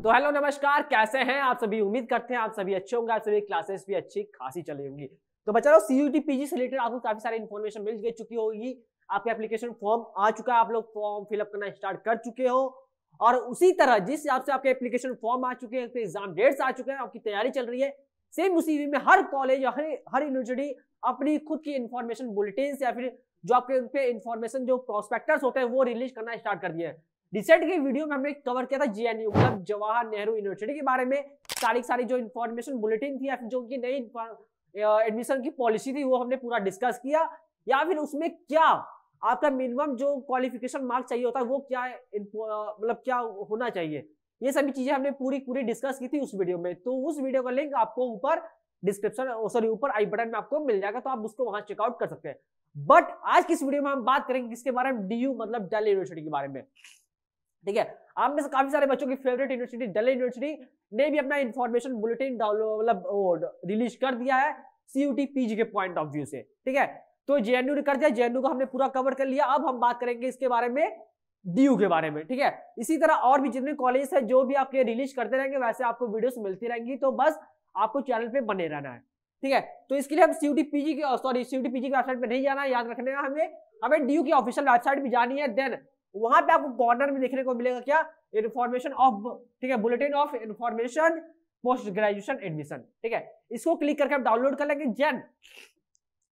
तो हेलो नमस्कार, कैसे हैं आप सभी। उम्मीद करते हैं आप सभी अच्छे होंगे, आप सभी क्लासेस भी अच्छी खासी चली होंगी। तो बच्चों सीयूटी पीजी से रिलेटेड आपको काफी सारी इन्फॉर्मेशन मिल चुकी होगी। आपके एप्लीकेशन फॉर्म आ चुका है, आप लोग फॉर्म फिलअप करना स्टार्ट कर चुके हो और उसी तरह जिस हिसाब से आपके एप्लीकेशन फॉर्म आ चुके हैं, एग्जाम डेट्स आ चुके हैं, आपकी तैयारी चल रही है, सेम उसी में हर कॉलेज हर यूनिवर्सिटी अपनी खुद की इन्फॉर्मेशन बुलेटिन या फिर जो आपके उन पे इन्फॉर्मेशन जो प्रोस्पेक्टस होते हैं वो रिलीज करना स्टार्ट कर दिया है। रिसेंट के वीडियो में हमने कवर किया था जेएनयू मतलब जवाहर नेहरू यूनिवर्सिटी के बारे में, सारी जो इन्फॉर्मेशन बुलेटिन थी या फिर जो उनकी नई एडमिशन की पॉलिसी थी वो हमने पूरा डिस्कस किया, या फिर उसमें क्या आपका मिनिमम जो क्वालिफिकेशन मार्क चाहिए होता है वो क्या मतलब क्या होना चाहिए, ये सभी चीजें हमने पूरी डिस्कस की थी उस वीडियो में। तो उस वीडियो का लिंक आपको ऊपर डिस्क्रिप्शन ऊपर आई बटन में आपको मिल जाएगा, तो आप उसको वहां चेकआउट कर सकते हैं। बट आज की इस वीडियो में हम बात करेंगे किसके बारे में, डीयू मतलब दिल्ली यूनिवर्सिटी के बारे में। ठीक है, आप में से काफी सारे बच्चों की फेवरेट यूनिवर्सिटी दिल्ली यूनिवर्सिटी ने भी अपना इंफॉर्मेशन बुलेटिन मतलब रिलीज कर दिया है सीयूटी पीजी के पॉइंट ऑफ व्यू से। ठीक है, तो जेएनयू ने कर दिया, जेएनयू को हमने पूरा कवर कर लिया। अब हम बात करेंगे इसके बारे में डीयू के बारे में। ठीक है, इसी तरह और भी जितने कॉलेज है जो भी आपके रिलीज करते रहेंगे वैसे आपको वीडियोस मिलती रहेंगी, तो बस आपको चैनल पे बने रहना है। ठीक है, तो इसके लिए हम सीयूटी पीजी की वेबसाइट पे नहीं जाना है, याद रखना है हमें डीयू की ऑफिशियल वेबसाइट भी जानी है। देन वहां पे आपको कॉर्नर में देखने को मिलेगा क्या, इन्फॉर्मेशन ऑफ, ठीक है, bulletin of information post graduation admission. ठीक है, इसको क्लिक करके आप डाउनलोड कर लेंगे। जन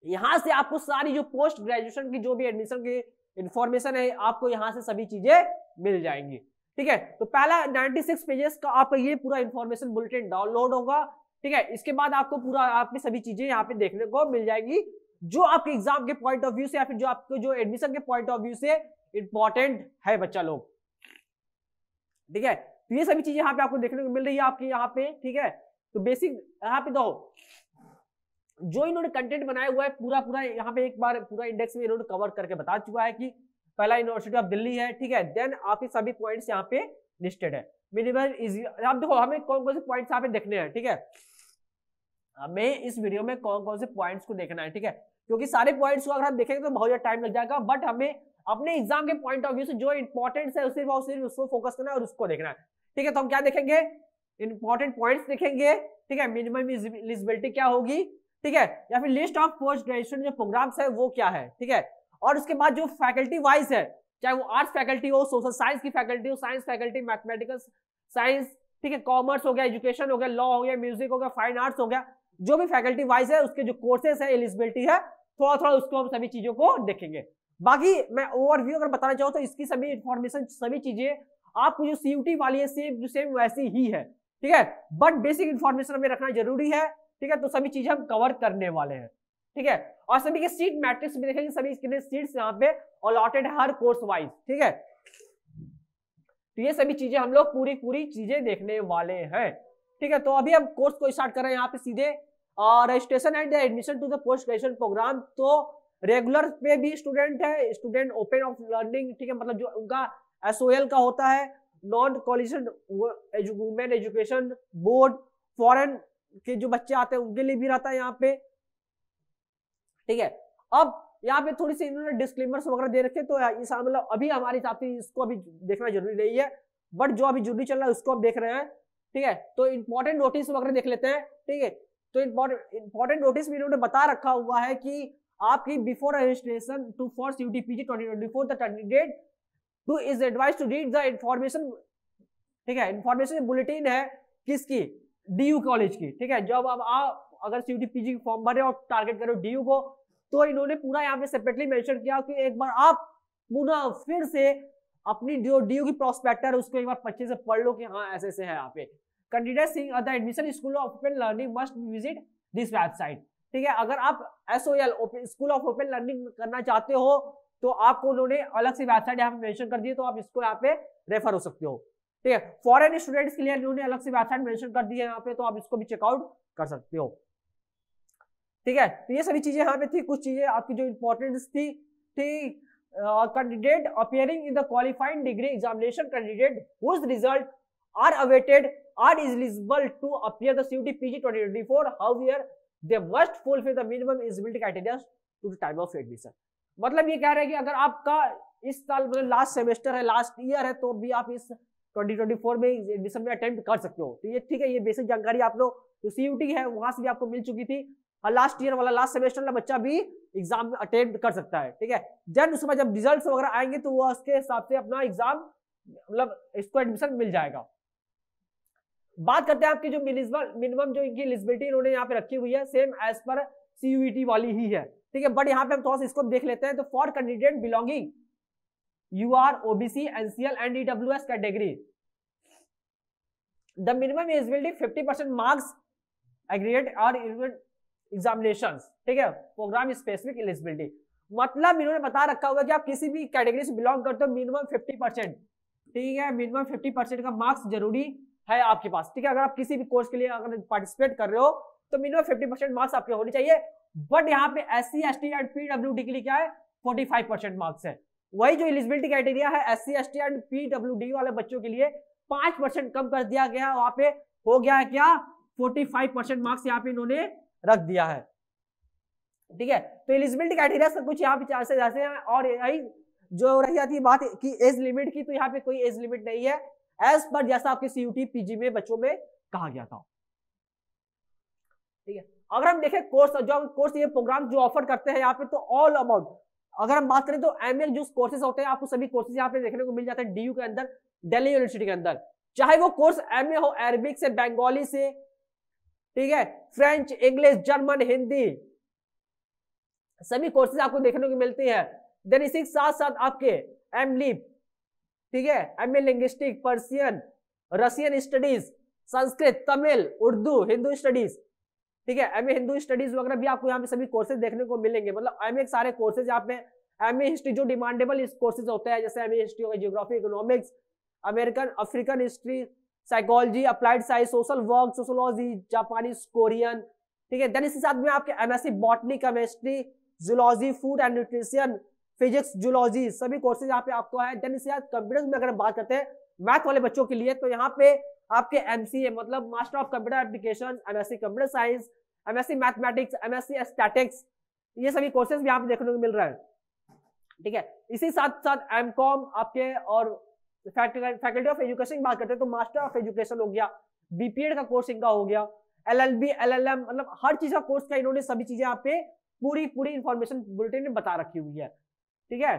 यहां से आपको सारी जो पोस्ट ग्रेजुएशन की जो भी एडमिशन की इंफॉर्मेशन है आपको यहां से सभी चीजें मिल जाएंगी। ठीक है, तो पहला 96 पेजेस का आपका ये पूरा इंफॉर्मेशन बुलेटिन डाउनलोड होगा। ठीक है, इसके बाद आपको पूरा आपकी सभी चीजें यहाँ पे देखने को मिल जाएगी जो आपके एग्जाम के पॉइंट ऑफ व्यू से या फिर जो आपको जो एडमिशन के पॉइंट ऑफ व्यू से इंपॉर्टेंट है बच्चा लोग। ठीक है, तो ये सभी चीजें यहाँ पे आपको देखने को मिल रही है आपके यहाँ पे। ठीक है, तो बेसिक यहाँ पे दो जो इन्होंने कंटेंट बनाया हुआ है पूरा यहाँ पे एक बार पूरा इंडेक्स में इन्होंने कवर करके बता चुका है कि पहला यूनिवर्सिटी ऑफ दिल्ली है। ठीक है, देन आपके सभी पॉइंट्स यहाँ पे लिस्टेड है। मिनिमम इजी, आप देखो हमें कौन कौन से पॉइंट्स यहाँ पे देखने हैं। ठीक है, हमें इस वीडियो में कौन कौन से पॉइंट्स को देखना है। ठीक है, क्योंकि सारे पॉइंट्स को अगर हम देखेंगे तो बहुत ज्यादा टाइम लग जाएगा, बट हमें अपने एग्जाम के पॉइंट ऑफ व्यू से जो इंपॉर्टेंट है सिर्फ उसको फोकस करना है और उसको देखना है। ठीक है, तो हम क्या देखेंगे, इंपॉर्टेंट पॉइंट्स देखेंगे। ठीक है, मिनिमम एलिजिबिलिटी क्या होगी, ठीक है, या फिर लिस्ट ऑफ पोस्ट ग्रेजुएशन जो प्रोग्राम्स है वो क्या है। ठीक है, और उसके बाद जो फैकल्टी वाइज है, चाहे वो आर्ट्स फैकल्टी हो, सोशल साइंस की फैकल्टी हो, साइंस फैकल्टी, मैथमेटिकल साइंस, ठीक है, कॉमर्स हो गया, एजुकेशन हो गया, लॉ हो गया, म्यूजिक हो गया, फाइन आर्ट्स हो गया, जो भी फैकल्टी वाइज है उसके जो कोर्सेस है, एलिजिबिलिटी है, थोड़ा उसको हम सभी चीजों को देखेंगे। बाकी मैं ओवरव्यू अगर बताना चाहूँ तो इसकी सभी इंफॉर्मेशन सभी चीजें आपको जो सीयूटी वाली है सेम वैसी ही है। ठीक है, बट बेसिक इंफॉर्मेशन हमें रखना जरूरी है। ठीक है, तो सभी चीजें हम कवर करने वाले हैं। ठीक है, और सभी के सीट मैट्रिक्स भी देखेंगे, सभी कितने सीट्स यहाँ पे अलॉटेड हर कोर्स वाइज। ठीक है, तो ये सभी चीजें हम लोग पूरी चीजें देखने वाले हैं। ठीक है, तो अभी हम कोर्स को स्टार्ट कर रहे हैं यहाँ पे सीधे registration and admission to the post graduation programme. तो रेगुलर पे भी स्टूडेंट है, स्टूडेंट ओपन ऑफ लर्निंग, ठीक है, मतलब जो उनका एसओएल का होता है, non collegiate women education board, foreign के जो बच्चे आते हैं उनके लिए भी रहता है यहाँ पे। ठीक है, अब यहाँ पे थोड़ी सी इन्होंने डिस्क्लेमर्स वगैरह दे रखे, तो इस मतलब अभी हमारे हिसाब से इसको अभी देखना जरूरी नहीं है, बट जो अभी जरूरी चल रहा है उसको हम देख रहे हैं। ठीक है, तो इंपॉर्टेंट नोटिस वगैरह देख लेते हैं। ठीक है, तो इंपॉर्टेंट नोटिस में इन्होंने बता रखा हुआ है कि आपकी before registration to for CUET PG 2024 the candidate to is advised to read the information. ठीक है, इंफॉर्मेशन बुलेटिन है किसकी, डीयू कॉलेज की। ठीक है, जब अब आप अगर सीयूटी पीजी फॉर्म भरे और टारगेट करो डीयू को, तो इन्होंने पूरा यहाँ पे सेपरेटली मेंशन किया कि एक बार आप पुनः फिर से अपनी जो डीयू की प्रोस्पेक्टर है उसको एक बार अच्छे से पढ़ लो कि हाँ ऐसे है यहाँ पे। Candidate seeing the admission school of open learning must visit this website. ठीक है, अगर आप SOL school of open learning करना चाहते हो तो आपको उन्होंने अलग से वेबसाइट यहाँ पे मेंशन कर दी है, तो आप इसको यहाँ पे रेफर हो सकते हो। ठीक है, फॉरेन स्टूडेंट्स के लिए उन्होंने अलग से वेबसाइट मेंशन कर दी है यहाँ पे, तो आप इसको भी चेकआउट कर सकते हो। ठीक है, तो ये सभी चीजें यहाँ पे थी, कुछ चीजें आपकी जो इंपॉर्टेंट थी। Candidate appearing in the qualifying degree examination candidate whose result are awaited are eligible to appear the CUET PG 2024 however they must fulfil the minimum eligibility criteria to the time of admission. मतलब ये कह रहे हैं कि अगर आपका इस साल मतलब लास्ट सेमेस्टर है, लास्ट ईयर है, तो भी आप इस 2024 में एडमिशन में अटेम्प्ट कर सकते हो। तो ये ठीक है, ये बेसिक जानकारी आप लोग जो CUT है वहां से भी आपको मिल चुकी थी, और लास्ट ईयर वाला लास्ट सेमेस्टर वाला बच्चा भी एग्जाम में अटेम्प्ट कर सकता है, ठीक है। देन उसके बाद जब रिजल्ट्स वगैरह आएंगे तो वो उसके हिसाब से अपना एग्जाम मतलब इसको एडमिशन मिल जाएगा। बात करते हैं आपकी जो मिनिमम जो इनकी एलिजिबिलिटी इन्होंने यहाँ पे रखी हुई है, सेम एज पर CUET वाली ही है, ठीक है। बट यहाँ पे हम थोड़ा सा इसको देख लेते हैं। तो for candidate belonging UR OBC NCL and EWS category the minimum eligibility 50% marks aggregate और एग्जामिनेशंस, ठीक है। प्रोग्राम स्पेसिफिक एलिजिबिलिटी मतलब इन्होंने बता रखा हुआ है कि आप किसी भी कैटेगरी से बिलोंग करते हो, मिनिमम 50%, ठीक है, मिनिमम 50% का मार्क्स जरूरी है आपके पास, ठीक है। अगर आप किसी भी कोर्स के लिए अगर पार्टिसिपेट कर रहे हो तो मिनिमम 50% मार्क्स आपके होने चाहिए। बट यहाँ पे SC ST एंड PWD के लिए क्या है, 45% मार्क्स है। वही जो एलिजिबिलिटी क्राइटेरिया है SC ST एंड PWD वाले बच्चों के लिए 5% कम कर दिया गया, वहां पे हो गया है क्या, 45% मार्क्स यहाँ पे इन्होंने रख दिया है, ठीक है। तो एलिजिबिलिटी क्राइटेरिया सब कुछ यहाँ पे चार से जैसे हैं। और यही जो रही जाती है बात की एज लिमिट की, तो यहाँ पे कोई एज लिमिट नहीं है, एज पर जैसा आपके CUT PG में बच्चों में कहा गया था, ठीक है। अगर हम देखें कोर्स ये प्रोग्राम जो ऑफर करते हैं यहाँ पे, तो ऑल अबाउट अगर हम बात करें तो MA जो कोर्सेज होते हैं आपको सभी कोर्सेज यहाँ पे देखने को मिल जाते हैं DU के अंदर, दिल्ली यूनिवर्सिटी के अंदर। चाहे वो कोर्स MA हो अरबिक से, बंगाली से, ठीक है, फ्रेंच, इंग्लिश, जर्मन, हिंदी, सभी कोर्सेज आपको देखने को मिलती है। देन इसी के साथ साथ आपके MLib, ठीक है, MA linguistic, Persian, Russian studies, Sanskrit, Tamil, Urdu, Hindu studies, ठीक है, MA हिंदू स्टडीज वगैरह भी आपको यहाँ पे सभी कोर्सेज देखने को मिलेंगे। मतलब MA सारे कोर्सेज यहाँ पे, MA हिस्ट्री जो डिमांडेबल इस कोर्सेज होते हैं, जैसे MA हिस्ट्री हो गई, geography, economics, American African history, psychology, applied science, social work, sociology, Japanese, Korean, ठीक है। देन इसके साथ में आपके MSc botany, chemistry, zoology, food and nutrition, physics, zoology, सभी कोर्सेज यहाँ पे आपको है। देन इसके साथ कंप्यूटर में अगर बात करते हैं मैथ वाले बच्चों के लिए, तो यहाँ पे आपके MCA मतलब master of computer application, MSc computer science, MSc mathematics, MSc statics, ये सभी कोर्सेज भी यहाँ पे देखने को मिल रहा है, ठीक है। इसी साथ साथ MCOM आपके और फैकल्टी ऑफ एजुकेशन की बात करते हैं तो मास्टर ऑफ एजुकेशन हो गया, BPEd का कोर्स इनका हो गया, LLB, LLM, मतलब हर चीज का कोर्स का इन्होंने सभी चीजें यहाँ पे पूरी इंफॉर्मेशन बुलेटिन में बता रखी हुई है, ठीक है।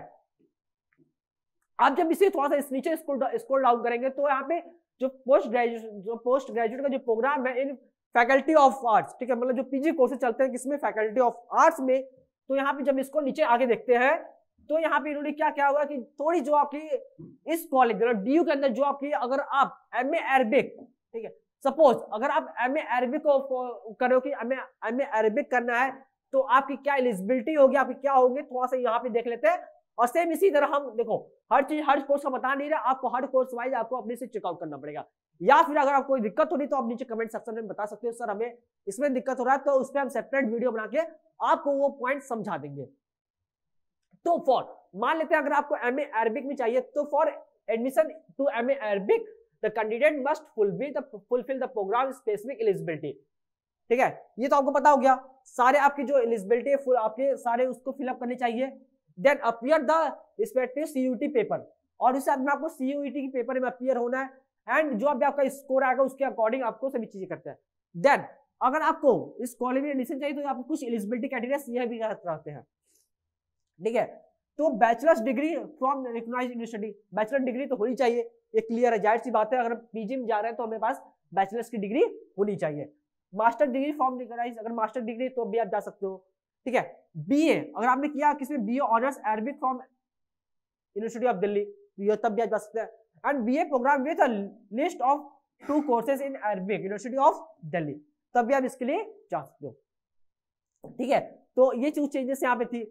आप जब इसे थोड़ा सा नीचे स्क्रॉल डाउन करेंगे तो यहाँ पे जो पोस्ट ग्रेजुएट का जो प्रोग्राम है इन फैकल्टी ऑफ आर्ट्स, ठीक है, मतलब जो PG कोर्सेज चलते हैं किसमें, फैकल्टी ऑफ आर्ट्स में। तो यहाँ पे जब इसको नीचे आगे देखते हैं तो यहाँ पे इन्होंने क्या हुआ कि थोड़ी जो आपकी इस कॉलेज मतलब DU के अंदर जो आपकी अगर आप MA अरबिक, ठीक है, सपोज अगर आप MA अरबिक को करो कि MA अरबिक करना है तो आपकी क्या एलिजिबिलिटी होगी, आपकी क्या होगी, थोड़ा सा यहाँ पे देख लेते हैं। और सेम इसी तरह हम देखो हर कोर्स का बता नहीं रहा, आपको हर कोर्स वाइज आपको अपने से चेकआउट करना पड़ेगा, या फिर अगर आपको कोई दिक्कत हो रही तो आप नीचे कमेंट सेक्शन में बता सकते हो सर हमें इसमें दिक्कत हो रहा है, तो उस पर हम सेपरेट वीडियो बना के आपको वो पॉइंट समझा देंगे। तो फॉर मान लेते हैं अगर आपको MA अरबिक में चाहिए, तो for admission to MA Arabic the candidate must fulfil the programme specific eligibility, ठीक है। ये तो आपको पता हो गया, सारे आपकी जो एलिजिबिलिटी है आपके सारे उसको फिलअप करने चाहिए। Then appear the respective CUT paper, और उस साथ में आपको CUET के पेपर में अपीयर होना है, एंड जो अभी आपका स्कोर आएगा उसके अकॉर्डिंग आपको सभी चीजें करते हैं। देन अगर आपको इस कॉलेज में एडमिशन चाहिए तो आपको कुछ एलिजिबिलिटी क्राइटेरिया यह भी रहते हैं, ठीक है। तो bachelors degree from recognised university, bachelor degree तो होनी चाहिए, ये क्लियर है, जाहिर सी बात है। अगर PG में जा रहे हैं तो हमें पास बैचलर्स की डिग्री होनी चाहिए। मास्टर डिग्री फ्रॉम रिकॉग्नाइज्ड, अगर मास्टर डिग्री तो भी आप जा सकते हो, ठीक है। BA अगर आपने किया किसमें, BA honours Arabic from university of Delhi, तब भी आप जा सकते हैं। And BA programme with a list of 2 courses in Arabic university of Delhi, तब भी आप इसके लिए जा सकते हो, ठीक है। तो ये चेंजेस यहाँ पे थी।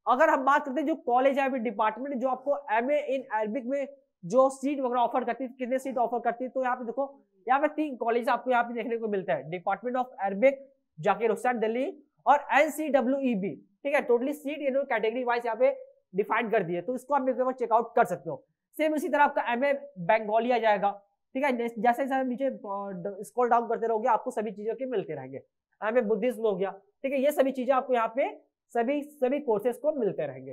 अगर हम बात करते हैं जो कॉलेज है डिपार्टमेंट जो आपको MA इन अरबिक में जो सीट वगैरह ऑफर करती है, कितने सीट ऑफर करती है, तो यहाँ पे देखो यहाँ पे 3 कॉलेज आपको यहाँ पे देखने को मिलता है, department of Arabic, Zakir Hussain Delhi, और NCWEB, ठीक है। टोटली सीट इन्होंने कैटेगरी वाइज यहाँ पे डिफाइन कर दी है, तो इसको आप एक बार चेकआउट कर सकते हो। सेम इसी तरह आपका MA बंगाली आ जाएगा, ठीक है। जैसे जैसे नीचे स्क्रॉल डाउन करते रहोगे आपको सभी चीजों के मिलते रहेंगे। MA बुद्धिज्म हो गया, ठीक है, ये सभी चीजें आपको यहाँ पे सभी कोर्सेज को मिलते रहेंगे,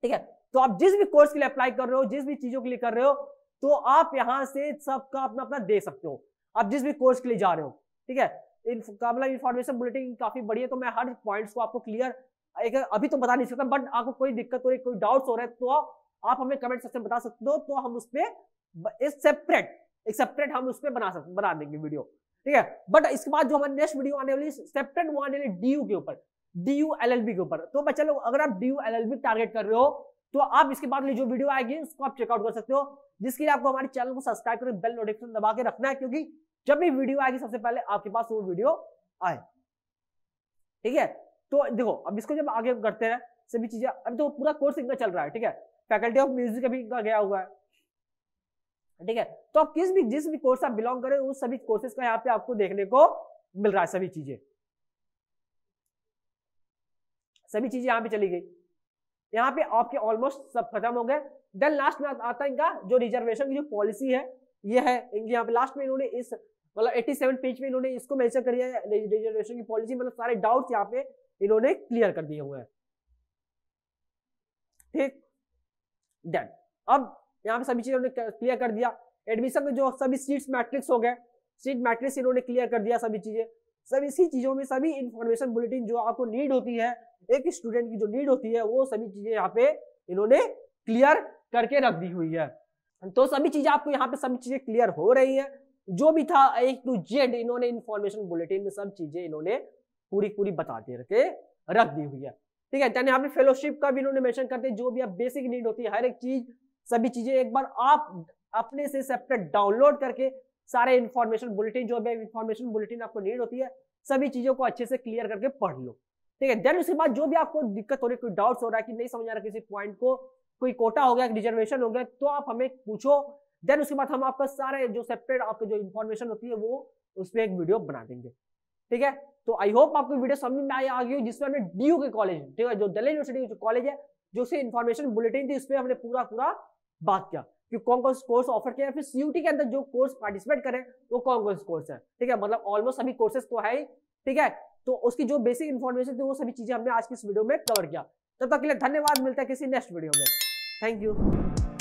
ठीक है। तो आप जिस भी कोर्स के लिए अप्लाई कर रहे हो, जिस भी चीजों के लिए कर रहे हो, तो आप यहाँ से सबका अपना अपना दे सकते हो, आप जिस भी कोर्स के लिए जा रहे हो, ठीक है। मतलब इन्फॉर्मेशन बुलेटिन काफी बड़ी है, तो मैं हर पॉइंट्स को आपको क्लियर अभी तो बता नहीं सकता, बट आपको कोई दिक्कत हो रही, कोई डाउट्स हो रहे हैं तो आप हमें कमेंट सेक्शन में बता सकते हो, तो हम उस पर एक सेपरेट हम उस पर बना देंगे वीडियो, ठीक है। बट इसके बाद जो हमारी नेक्स्ट वीडियो आने वाली सेपरेट वो आने वाली DU के ऊपर, DU LLB के ऊपर। तो बच्चा लोग अगर आप DU LLB टारगेट कर रहे हो तो आप इसके बाद जो वीडियो आएगी उसको आप चेकआउट कर सकते हो, जिसके लिए आपको हमारे चैनल को सब्सक्राइब करके बेल नोटिफिकेशन दबा के रखना है, क्योंकि जब भी वीडियो आएगी सबसे पहले आपके पास वो वीडियो आए, ठीक है। तो देखो अब इसको जब आगे करते हैं सभी चीजें, अभी तो पूरा कोर्स इनका चल रहा है, ठीक है। फैकल्टी ऑफ म्यूजिक अभी इनका गया हुआ है, ठीक है। तो आप जिस भी कोर्स आप बिलोंग करें उस सभी कोर्सेज का यहाँ पे आपको देखने को मिल रहा है, सभी चीजें यहाँ पे चली गई। यहाँ पे आपके ऑलमोस्ट सब खत्म हो गए। देन लास्ट में आता है इनका जो रिजर्वेशन की जो पॉलिसी है, ये है इनके यहाँ पे लास्ट में इन्होंने इस मतलब 87 पेज में इन्होंने इसको मेंशन कर दिया है, रिजर्वेशन की पॉलिसी, मतलब सारे डाउट्स यहाँ पे इन्होंने क्लियर कर दिए हुए हैं, ठीक। देन अब यहाँ पे सभी चीजें उन्होंने क्लियर कर दिया। एडमिशन में जो सभी सीट्स मैट्रिक्स हो गए, सीट मैट्रिक्स इन्होंने क्लियर कर दिया, सभी चीजें, सभी इसी चीजों में सभी इंफॉर्मेशन बुलेटिन जो आपको नीड होती है, एक स्टूडेंट की जो नीड होती है, वो सभी चीजें यहाँ पे इन्होंने क्लियर करके रख दी हुई है। तो सभी चीजें आपको यहाँ पे सभी चीजें क्लियर हो रही है, जो भी था A to Z इन्होंने इंफॉर्मेशन बुलेटिन में सब चीजें इन्होंने पूरी बता के रख दी हुई है, ठीक है। यहाँ पे फेलोशिप का भी इन्होंने मेंशन करते हैं, जो भी आप बेसिक नीड होती है हर एक चीज, सभी चीजें एक बार आप अपने से सेपरेट डाउनलोड करके सारे इंफॉर्मेशन बुलेटिन, जो भी इंफॉर्मेशन बुलेटिन आपको नीड होती है, सभी चीजों को अच्छे से क्लियर करके पढ़ लो, ठीक है। देन उसके बाद जो भी आपको दिक्कत हो रही है, कोई डाउट्स हो रहा है कि नहीं समझ आ रहा किसी पॉइंट को, कोई कोटा हो गया, रिजर्वेशन हो गया, तो आप हमें पूछो। देन उसके बाद हम आपका सारे जो सेपरेट आपके जो इंफॉर्मेशन होती है वो उस पर एक वीडियो बना देंगे, ठीक है। तो आई होप आपको वीडियो समझ में आ गई, जिसमें हमने DU के कॉलेज, ठीक है, जो दिल्ली यूनिवर्सिटी जो कॉलेज है, जो से इंफॉर्मेशन बुलेटिन थी, उस पर हमने पूरा बात किया कि कौन कौन से कोर्स ऑफर किया है, फिर CUT के अंदर जो कोर्स पार्टिसिपेट करें वो कौन कौन से कोर्स है, ठीक है। मतलब ऑलमोस्ट सभी कोर्सेज तो है ही, ठीक है। तो उसकी जो बेसिक इंफॉर्मेशन थी वो सभी चीजें हमने आज की इस वीडियो में कवर किया। तब तक के लिए धन्यवाद, मिलता है किसी नेक्स्ट वीडियो में। Thank you.